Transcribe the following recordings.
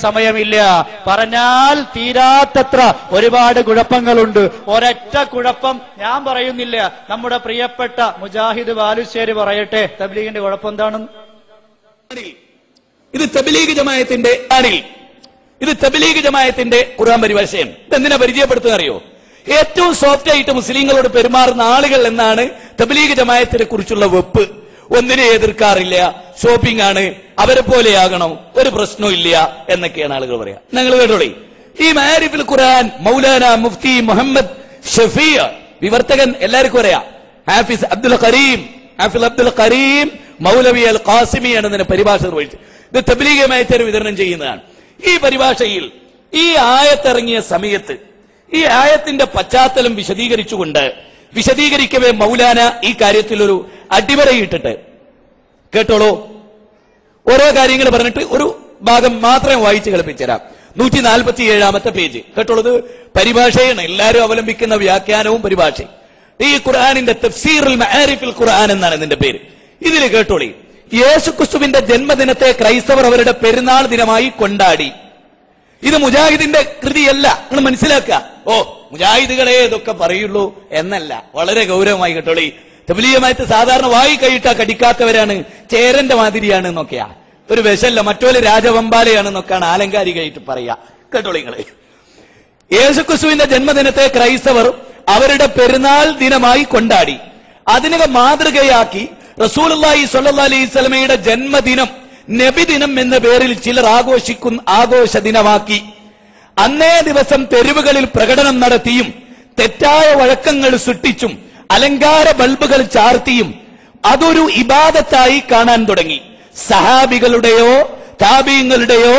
സമയമില്ല. പറഞ്ഞാൽ തീരാത്തത്ര ഒരുപാട് കുഴപ്പങ്ങളുണ്ട്. ഒരൊറ്റ കുഴപ്പം ഞാൻ പറയുന്നില്ല, നമ്മുടെ പ്രിയപ്പെട്ട മുജാഹിദ് ബാലുശ്ശേരി പറയട്ടെ. തബ്ലീഗിന്റെ കുഴപ്പം എന്താണെന്ന്? ഇത് തബ്ലീഗ് ജമാഅത്തിന്റെ ഖുർആൻ പരിഭാഷയാണ്. ഇതെന്തിനാ പരിചയപ്പെടുത്തുക അറിയോ? ഏറ്റവും സോഫ്റ്റ് ആയിട്ട് മുസ്ലിങ്ങളോട് പെരുമാറുന്ന ആളുകൾ എന്നാണ് തബ്ലീഗ് ജമാഅത്തിനെ കുറിച്ചുള്ള വെപ്പ്. ഒന്നിനെ എതിർക്കാറില്ല, ഷോപ്പിംഗ് ആണ്, അവരെ പോലെയാകണം, ഒരു പ്രശ്നവും ഇല്ല എന്നൊക്കെയാണ് ആളുകൾ പറയാ. നിങ്ങൾ കേട്ടോളി, ഈ മആരിഫുൽ ഖുർആൻ മൗലാന മുഫ്തി മുഹമ്മദ് ഷഫീ വിവർത്തകൻ എല്ലാവർക്കും അറിയാം. ഹാഫിസ് അബ്ദുൽ കരീം മൗലവി അൽ ഖാസിമിയാണ് ഇതിന്റെ പരിഭാഷ നിർവഹിച്ചത്. ഇത് തബ്ലീഗ് ജമാഅത്ത് വിതരണം ചെയ്യുന്നതാണ്. ഈ പരിഭാഷയിൽ ഈ ആയത്തിറങ്ങിയ സമയത്ത് ഈ ആയത്തിന്റെ പശ്ചാത്തലം വിശദീകരിക്കവേ മൗലാന ഈ കാര്യത്തിൽ ഒരു അടിവരയിട്ടിട്ട് കേട്ടോളൂ. ഓരോ കാര്യങ്ങൾ പറഞ്ഞിട്ട് ഒരു ഭാഗം മാത്രം വായിച്ച് കളിപ്പിച്ചുതരാം. 147 പേജ് കേട്ടോളൂ. ഇത് പരിഭാഷയാണ്, എല്ലാവരും അവലംബിക്കുന്ന വ്യാഖ്യാനവും പരിഭാഷയും. ഈ ഖുർആനിന്റെ തഫ്സീറുൽ മആരിഫുൽ ഖുർആൻ എന്നാണ് ഇതിന്റെ പേര്. ഇതിൽ കേട്ടോളി, യേശുക്രിസ്തുവിന്റെ ജന്മദിനത്തെ ക്രൈസ്തവർ അവരുടെ പെരുന്നാൾ ദിനമായി കൊണ്ടാടി. ഇത് മുജാഹിദിന്റെ കൃതിയല്ല, നിങ്ങൾ മനസ്സിലാക്കുക. ഓ മുജാഹിദുകളെ ഇതൊക്കെ പറയുള്ളൂ എന്നല്ല, വളരെ ഗൗരവമായി കേട്ടോളി. തബ്ലീഗ് ജമാഅത്ത് സാധാരണ വായി കൈയിട്ടാ കടിക്കാത്തവരാണ്, ചേരന്റെ മാതിരിയാണ് എന്നൊക്കെയാ, ഒരു വിശല്ല, മറ്റൊരു രാജവമ്പാലയാണെന്നൊക്കെയാണ് ആലങ്കാരികമായിട്ട് പറയാ. കേട്ടോളി നിങ്ങള്, യേശുക്രിസ്തുവിന്റെ ജന്മദിനത്തെ ക്രൈസ്തവർ അവരുടെ പെരുന്നാൾ ദിനമായി കൊണ്ടാടി. അതിനെ മാതൃകയാക്കി റസൂലുള്ളാഹി സ്വല്ലല്ലാഹി അലൈഹി വസല്ലമയുടെ ജന്മദിനം നബിദിനം എന്ന പേരിൽ ചിലർ ആഘോഷ ദിനമാക്കി. അന്നേ ദിവസം തെരുവുകളിൽ പ്രകടനം നടത്തിയും തെറ്റായ വഴക്കങ്ങൾ സൃഷ്ടിച്ചും അലങ്കാര ബൾബുകൾ ചാർത്തിയും അതൊരു ഇബാദത്തായി കാണാൻ തുടങ്ങി. സഹാബികളുടെയോ താബീങ്ങളുടെയോ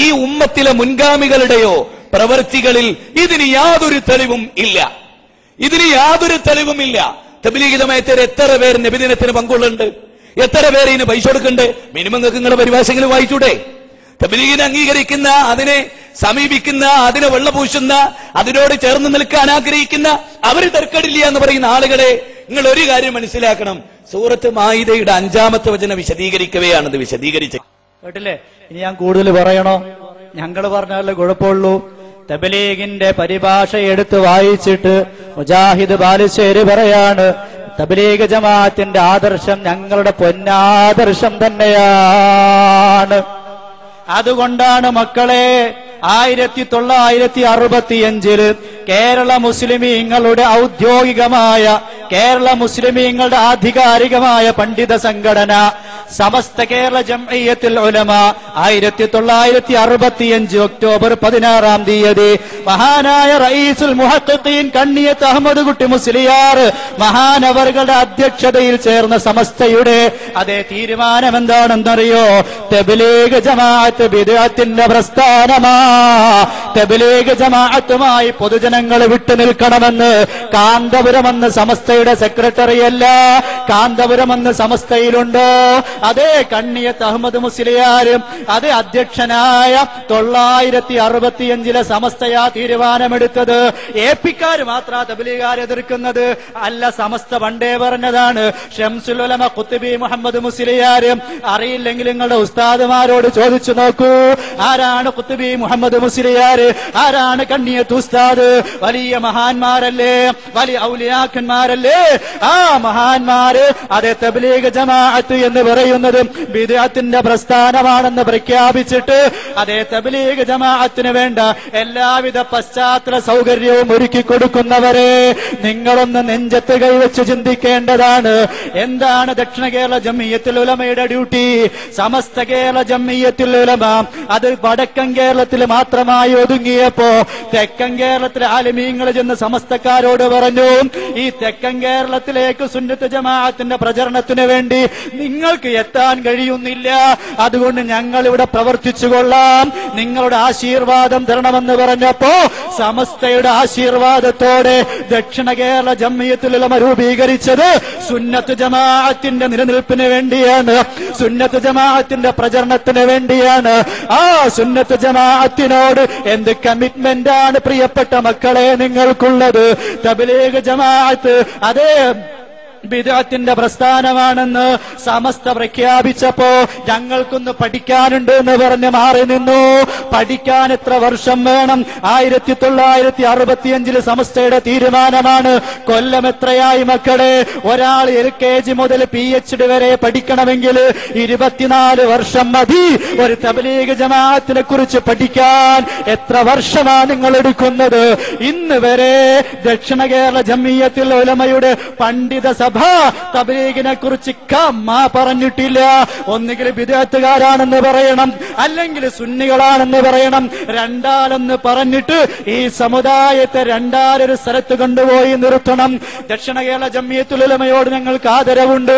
ഈ ഉമ്മത്തിലെ മുൻഗാമികളുടെയോ പ്രവൃത്തികളിൽ ഇതിന് യാതൊരു തെളിവും ഇല്ല. തബ്ലീഗ് ജമാഅത്തിൽ എത്ര പേര് നബിദിനത്തിന് പങ്കുള്ളുണ്ട്? എത്ര പേര് ഇതിന് പൈസ കൊടുക്കുന്നുണ്ട്? മിനിമം നിങ്ങളുടെ പരിഭാഷകൾ വായിച്ചൂടെ? തബ്ലീഗിനെ അംഗീകരിക്കുന്ന, അതിനെ സമീപിക്കുന്ന, അതിനെ വെള്ളപൂശുന്ന, അതിനോട് ചേർന്ന് നിൽക്കാൻ ആഗ്രഹിക്കുന്ന, അവര് തർക്കടില്ല എന്ന് പറയുന്ന ആളുകളെ നിങ്ങൾ ഒരു കാര്യം മനസ്സിലാക്കണം. സൂറത്ത് മാഇദയുടെ 5-ാമത്തെ വചനം വിശദീകരിക്കവെയാണ് ഇത് വിശദീകരിച്ചത്. കേട്ടില്ലേ? ഇനി ഞാൻ കൂടുതൽ പറയണോ? ഞങ്ങൾ പറഞ്ഞാലേ കുഴപ്പമുള്ളൂ. തബ്ലീഗിന്റെ പരിഭാഷ എടുത്ത് വായിച്ചിട്ട് മുജാഹിദ് ബാലുശ്ശേരി പറയാണ്, തബ്ലീഗ് ജമാഅത്തിന്റെ ആദർശം ഞങ്ങളുടെ പൊന്നാദർശം തന്നെയാണ്. അതുകൊണ്ടാണ് മക്കളെ 1965 കേരള മുസ്ലിമീങ്ങളുടെ ഔദ്യോഗികമായ, കേരള മുസ്ലിമീങ്ങളുടെ ആധികാരികമായ പണ്ഡിത സംഘടന സമസ്ത കേരള ജംഇയ്യത്തുൽ ഉലമ 1965 ഒക്ടോബർ 16-ാം തീയതി മഹാനായ റഈസുൽ മുഹഖഖീൻ കണ്ണിയത്ത് അഹമ്മദ് കുട്ടി മുസ്ലിയാർ മഹാനവറുകളുടെ അധ്യക്ഷതയിൽ ചേർന്ന സമസ്തയുടെ അതേ തീരുമാനം എന്താണെന്നറിയോ? തബ്ലീഗ് ജമാഅത്ത് ബിദ്അത്തിന്റെ പ്രസ്ഥാനമാ. തബ്ലീഗ് ജമാഅത്തുമായി പൊതുജനങ്ങൾ വിട്ടുനിൽക്കണമെന്ന് കാന്തപുരമെന്ന് സമസ്തയുടെ സെക്രട്ടറിയല്ല, കാന്തപുരമെന്ന് സമസ്തയിലുണ്ടോ? അതേ കണ്ണിയത്ത് അഹമ്മദ് മുസ്ലിയാരും അതേ അധ്യക്ഷനായ 965 സമസ്തയാ തീരുമാനമെടുത്തത്. എപിക്കാർ മാത്ര തബ്ലീഗുകാരെ എതിർക്കുന്നത് അല്ല, സമസ്ത പണ്ടേ പറഞ്ഞതാണ്. ഷംസുൽ ഉലമ ഖുത്ബി മുഹമ്മദ് മുസ്ലിയാരും അറിയില്ലെങ്കിൽ നിങ്ങളുടെ ഉസ്താദുമാരോട് ചോദിച്ചു നോക്കൂ, ആരാണ് ഖുത്ബി മുഹമ്മദ് മുസ്ലിയാർ, ആരാണ് കണ്ണിയത്ത് ഉസ്താദ്? വലിയ മഹാന്മാരല്ലേ, വലിയ ഔലിയാക്കന്മാരല്ലേ? ആ മഹാന്മാര് അതേ തബ്ലീഗ് ജമാഅത്ത് എന്ന് പറയുന്നത് ബിദ്അത്തിന്റെ പ്രസ്ഥാനമാണെന്ന് പ്രഖ്യാപിച്ചിട്ട് അതേ തബ്ലീഗ് ജമാഅത്തിന് വേണ്ട എല്ലാവിധ പശ്ചാത്തല സൗകര്യവും ഒരുക്കി കൊടുക്കുന്നവരെ നിങ്ങളൊന്ന് നെഞ്ചത്ത് കൈവച്ച് ചിന്തിക്കേണ്ടതാണ്. എന്താണ് ദക്ഷിണ കേരള ജംഇയ്യത്തുൽ ഉലമയുടെ ഡ്യൂട്ടി? സമസ്ത കേരള ജംഇയ്യത്തുൽ ഉലമ അത് വടക്കൻ കേരളത്തിൽ മാത്രമായി ഒതുങ്ങിയപ്പോ തെക്കൻ കേരളത്തിലെ ആലിമീങ്ങൾ ചെന്ന് സമസ്തക്കാരോട് പറഞ്ഞു, ഈ തെക്കൻ കേരളത്തിലേക്ക് സുന്നത്ത് ജമാഅത്തിന്റെ പ്രചരണത്തിന് വേണ്ടി നിങ്ങൾക്ക് എത്താൻ കഴിയുന്നില്ല, അതുകൊണ്ട് ഞങ്ങൾ ഇവിടെ പ്രവർത്തിച്ചു കൊള്ളാം, നിങ്ങളുടെ ആശീർവാദം തരണമെന്ന് പറഞ്ഞപ്പോ സമസ്തയുടെ ആശീർവാദത്തോടെ ദക്ഷിണ കേരള ജംഇയ്യത്തുൽ ഉലമ രൂപീകരിച്ചത് സുന്നത്ത് ജമാഅത്തിന്റെ നിലനിൽപ്പിന് വേണ്ടിയാണ്, സുന്നത്ത് ജമാഅത്തിന്റെ പ്രചരണത്തിന് വേണ്ടിയാണ്. ആ സുന്നത്ത് ജമാഅത്തിനോട് എന്ത് കമ്മിറ്റ്മെന്റ് ആണ് പ്രിയപ്പെട്ട മക്കളെ നിങ്ങൾക്കുള്ളത്? തബ്ലീഗ് ജമാഅത്ത് അതേ ബിദ്അത്തിന്റെ പ്രസ്ഥാനമാണെന്ന് സമസ്ത പ്രഖ്യാപിച്ചപ്പോ ഞങ്ങൾക്കൊന്ന് പഠിക്കാനുണ്ട് എന്ന് പറഞ്ഞ് മാറി നിന്നു. പഠിക്കാൻ എത്ര വർഷം വേണം? 1965 സമസ്തയുടെ തീരുമാനമാണ്. കൊല്ലം എത്രയായി മക്കളെ? ഒരാൾ LKG മുതൽ PhD വരെ പഠിക്കണമെങ്കിൽ 24 വർഷം മതി. ഒരു തബ്ലീഗ് ജമാഅത്തിനെ കുറിച്ച് പഠിക്കാൻ എത്ര വർഷമാണ് നിങ്ങൾ എടുക്കുന്നത്? ഇന്ന് വരെ ദക്ഷിണ കേരള ജംഇയ്യത്തുൽ ഉലമയുടെ പണ്ഡിത സഭ തബ്ലീഗിനെ കുറിച്ച് പറഞ്ഞിട്ടില്ല. ഒന്നുകിൽ ബിദ്അത്തുകാരാണെന്ന് പറയണം, അല്ലെങ്കിൽ സുന്നികളാണെന്ന് പറയണം. രണ്ടാലെന്ന് പറഞ്ഞിട്ട് ഈ സമുദായത്തെ രണ്ടാലൊരു സ്ഥലത്ത് കൊണ്ടുപോയി നിർത്തണം. ദക്ഷിണ കേരള ജംഇയ്യത്തുൽ ഉലമയോട് ഞങ്ങൾക്ക് ആദരവുണ്ട്.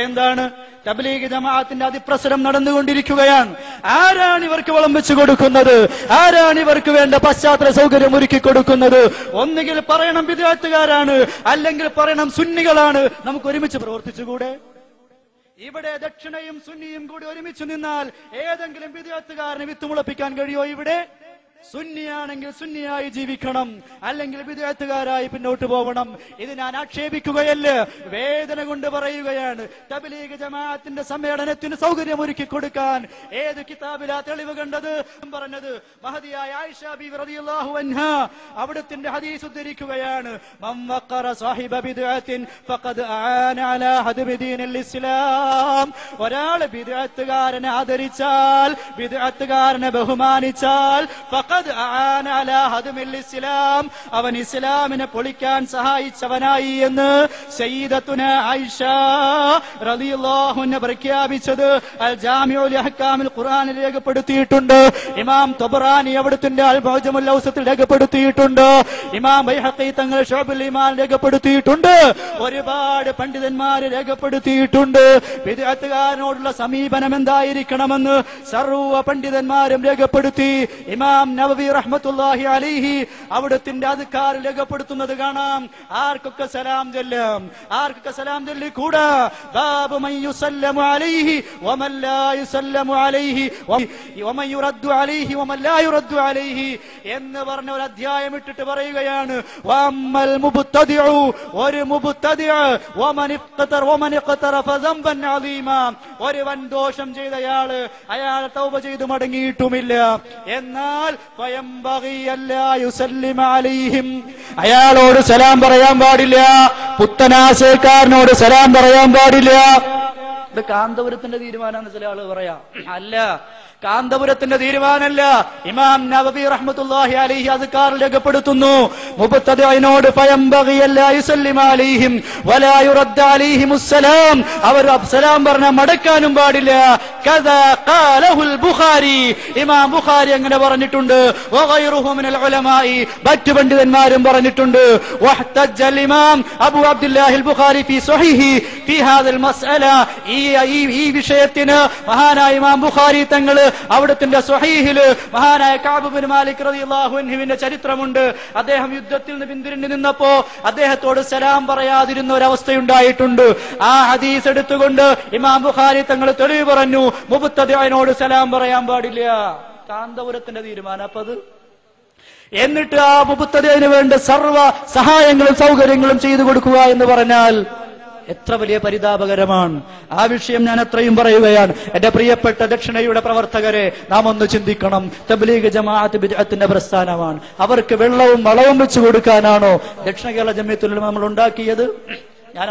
എന്താണ്? തബ്ലീഗ് ജമാഅത്തിന്റെ അതിപ്രസരം നടന്നുകൊണ്ടിരിക്കുകയാണ്. ആരാണ് ഇവർക്ക് വളം വെച്ചു കൊടുക്കുന്നത്? ആരാണ് ഇവർക്ക് വേണ്ട പശ്ചാത്തല സൗകര്യം ഒരുക്കി കൊടുക്കുന്നത്? ഒന്നുകിൽ പറയണം ബിദ്അത്തുകാരാണ്, അല്ലെങ്കിൽ പറയണം സുന്നികളാണ്. നമുക്ക് ഒരുമിച്ച് പ്രവർത്തിച്ചുകൂടെ? ഇവിടെ ദക്ഷിണയും സുന്നിയും കൂടി ഒരുമിച്ച് നിന്നാൽ ഏതെങ്കിലും ബിദ്അത്തുകാരനെ വിത്ത് മുളപ്പിക്കാൻ കഴിയോ? ഇവിടെ സുന്നിയാണെങ്കിൽ സുന്നിയായി ജീവിക്കണം, അല്ലെങ്കിൽ ബിദ്അത്തുകാരായി പിന്നോട്ട് പോകണം. ഇത് ഞാൻ ആക്ഷേപിക്കുകയല്ല, വേദന കൊണ്ട് പറയുകയാണ്. തബ്ലീഗ് ജമാഅത്തിന്റെ സമ്മേളനത്തിന് സൗകര്യമൊരുക്കി കൊടുക്കാൻ ഏത് കിതാബിലാ തെളിവ് കണ്ടത്? പറഞ്ഞത് മഹദിയായ ആയിഷ ബീവി റളിയല്ലാഹു അൻഹാ അവിടത്തിന്റെ ഹദീസ് ഉദ്ധരിക്കുകയാണ്. മൻ വഖറ സാഹിബ ബിദ്അത്തിൻ ഫഖദ് ആന അലാ ഹദ്മി ദീനിൽ ഇസ്ലാം. ഒരാൾ ബിദ്അത്തുകാരനെ ആദരിച്ചാൽ, ബിദ്അത്തുകാരനെ ബഹുമാനിച്ചാൽ അവൻ ഇസ്ലാമിനെ പൊളിക്കാൻ സഹായിച്ചവനായി എന്ന് സയ്യിദത്തുന ആയിഷ റളിയല്ലാഹു അൻഹ പ്രഖ്യാപിച്ചത് അൽ ജാമിഉൽ അഹ്കാമിൽ ഖുർആനിൽ രേഖപ്പെടുത്തിയിട്ടുണ്ട്. ഇമാം തബറാനി അവിടുത്തെ അൽ മുഅ്ജമുൽ ഔസത്തിൽ രേഖപ്പെടുത്തിയിട്ടുണ്ട്. ഇമാം ബൈഹഖി തങ്ങൾ ശുഅബുൽ ഈമാൻ രേഖപ്പെടുത്തിയിട്ടുണ്ട്. ഒരുപാട് പണ്ഡിതന്മാർ രേഖപ്പെടുത്തിയിട്ടുണ്ട്. ബിദ്അത്തുകാരനോടുള്ള സമീപനം എന്തായിരിക്കണമെന്ന് സർവ്വ പണ്ഡിതന്മാരും രേഖപ്പെടുത്തി. ഇമാം നവവി റഹ്മത്തുള്ളാഹി അലൈഹി അവിടത്തിന്റെ അദ്കാർ രേഖപ്പെടുത്തുന്നത് കാണാം. ആർക്കൊക്കെ സലാം ചൊല്ലാം, ആർക്കൊക്കെ സലാം ചൊല്ലിക്കൂടാ? ബാബു മൻ യുസല്ലമു അലൈഹി വമൻ ലാ യുസല്ലമു അലൈഹി വമൻ യുറദ്ദു അലൈഹി വമൻ ലാ യുറദ്ദു അലൈഹി എന്ന് പറഞ്ഞ ഒരു അധ്യായം ഇട്ടിട്ട് പറയുകയാണ്. വഅമ്മൽ മുബ്തദിഉ, ഒരു മുബ്തദിഅ വമൻ ഇഖ്തറഫ ദംബൻ അദീമാ, ഒരു വൻ ദോഷം ചെയ്തയാള് അയാൾ തൗബ ചെയ്തു മടങ്ങിയിട്ടുമില്ല. എന്നാൽ അയാളോട് സലാം പറയാൻ പാടില്ല. പുത്തനാശയക്കാരനോട് സലാം പറയാൻ പാടില്ല. ഇത് കാന്തപുരത്തിന്റെ തീരുമാനമാണ് ചില ആള് പറയാ. അല്ല, കാന്തപുരത്തിന്റെ തീരുമാനമല്ല. ഇമാം നവവി റഹ്മത്തുള്ളാഹി അലൈഹി അദ്കാർ രേഖപ്പെടുത്തുന്നു. മുബ്തദിഇനോട് ഫയംബഗി അല്ലാ യുസല്ലിമ അലൈഹിം വലാ യുറദ്ദ അലൈഹിമുസ് സലാം, അവർ സലാം പറഞ്ഞാൽ മടക്കാനും പാടില്ല. കദാ ഖാലഹുൽ ബുഖാരി, ഇമാം ബുഖാരി അങ്ങനെ പറഞ്ഞിട്ടുണ്ട്. വഗൈറുഹു മിനൽ ഉലമായി, മറ്റു പണ്ഡിതന്മാരും പറഞ്ഞിട്ടുണ്ട്. വഹ്തജ്ജൽ ഇമാം അബൂ അബ്ദുല്ലാഹിൽ ബുഖാരി ഫീ സ്വഹീഹി ഫീ ഹാദിൽ മസ്അല, ഈ വിഷയത്തിന് മഹാനായ ഇമാം ബുഖാരി തങ്ങൾ അവിടത്തിന്റെ സ്വഹീഹില് മഹാനായ കഅബ് ബിൻ മാലിക് റളിയല്ലാഹു അൻഹുവിന്റെ ചരിത്രമുണ്ട്. അദ്ദേഹം യുദ്ധത്തിൽ നിന്ന് പിന്തിരിഞ്ഞു നിന്നപ്പോ അദ്ദേഹത്തോട് സലാം പറയാതിരുന്ന ഒരവസ്ഥയുണ്ടായിട്ടുണ്ട്. ആ ഹദീസ് എടുത്തുകൊണ്ട് ഇമാം ബുഖാരി തങ്ങൾ തെളിവ് പറഞ്ഞു, മുബ്തദിഇനോട് സലാം പറയാൻ പാടില്ല. കാന്തപുരത്തിന്റെ തീരുമാനം അപ്പത്. എന്നിട്ട് ആ മുബ്തദിഇന് വേണ്ട സർവ്വ സഹായങ്ങളും സൗകര്യങ്ങളും ചെയ്തു കൊടുക്കുക എന്ന് പറഞ്ഞാൽ എത്ര വലിയ പരിതാപകരമാണ്. ആ വിഷയം ഞാൻ എത്രയും പറയുകയാണ്. എന്റെ പ്രിയപ്പെട്ട ദക്ഷിണയുടെ പ്രവർത്തകരെ, നാം ഒന്ന് ചിന്തിക്കണം. തബ്ലീഗ് ജമാഅത്ത് ബിദ്അത്തിന്റെ പ്രസ്ഥാനമാണ്. അവർക്ക് വെള്ളവും വളവും വെച്ചു കൊടുക്കാനാണോ ദക്ഷിണ കേരള ജംഇയ്യത്തുൽ ഉലമ നമ്മൾ ഉണ്ടാക്കിയത്? ഞാൻ